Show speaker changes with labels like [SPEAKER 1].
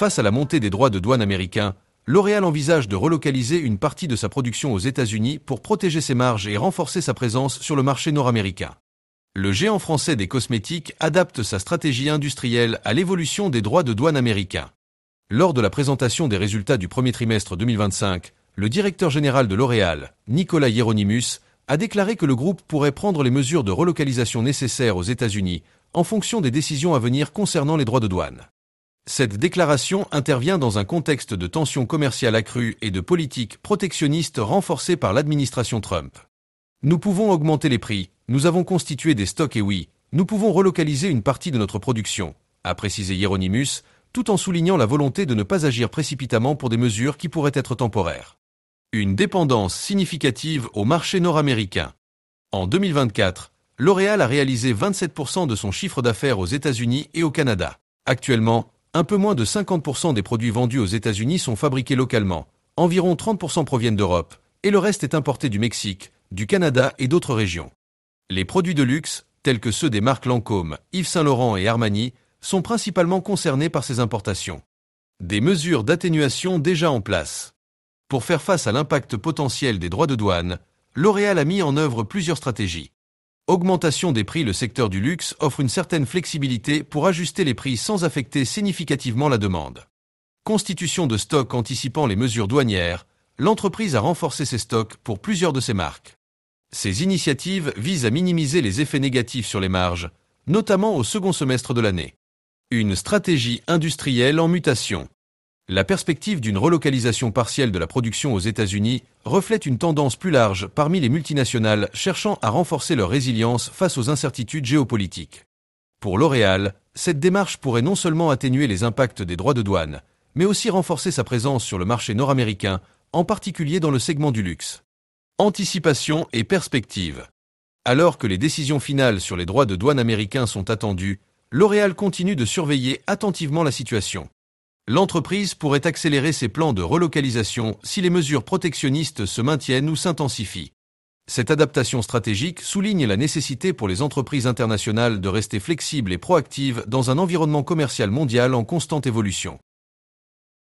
[SPEAKER 1] Face à la montée des droits de douane américains, L'Oréal envisage de relocaliser une partie de sa production aux États-Unis pour protéger ses marges et renforcer sa présence sur le marché nord-américain. Le géant français des cosmétiques adapte sa stratégie industrielle à l'évolution des droits de douane américains. Lors de la présentation des résultats du premier trimestre 2025, le directeur général de L'Oréal, Nicolas Hieronymus, a déclaré que le groupe pourrait prendre les mesures de relocalisation nécessaires aux États-Unis en fonction des décisions à venir concernant les droits de douane. Cette déclaration intervient dans un contexte de tensions commerciales accrues et de politiques protectionnistes renforcées par l'administration Trump. Nous pouvons augmenter les prix, nous avons constitué des stocks et oui, nous pouvons relocaliser une partie de notre production, a précisé Hieronymus, tout en soulignant la volonté de ne pas agir précipitamment pour des mesures qui pourraient être temporaires. Une dépendance significative au marché nord-américain. En 2024, L'Oréal a réalisé 27% de son chiffre d'affaires aux États-Unis et au Canada. Actuellement, un peu moins de 50% des produits vendus aux États-Unis sont fabriqués localement, environ 30% proviennent d'Europe, et le reste est importé du Mexique, du Canada et d'autres régions. Les produits de luxe, tels que ceux des marques Lancôme, Yves Saint Laurent et Armani, sont principalement concernés par ces importations. Des mesures d'atténuation déjà en place. Pour faire face à l'impact potentiel des droits de douane, L'Oréal a mis en œuvre plusieurs stratégies. Augmentation des prix. Le secteur du luxe offre une certaine flexibilité pour ajuster les prix sans affecter significativement la demande. Constitution de stocks anticipant les mesures douanières, l'entreprise a renforcé ses stocks pour plusieurs de ses marques. Ces initiatives visent à minimiser les effets négatifs sur les marges, notamment au second semestre de l'année. Une stratégie industrielle en mutation. La perspective d'une relocalisation partielle de la production aux États-Unis reflète une tendance plus large parmi les multinationales cherchant à renforcer leur résilience face aux incertitudes géopolitiques. Pour L'Oréal, cette démarche pourrait non seulement atténuer les impacts des droits de douane, mais aussi renforcer sa présence sur le marché nord-américain, en particulier dans le segment du luxe. Anticipation et perspective. Alors que les décisions finales sur les droits de douane américains sont attendues, L'Oréal continue de surveiller attentivement la situation. L'entreprise pourrait accélérer ses plans de relocalisation si les mesures protectionnistes se maintiennent ou s'intensifient. Cette adaptation stratégique souligne la nécessité pour les entreprises internationales de rester flexibles et proactives dans un environnement commercial mondial en constante évolution.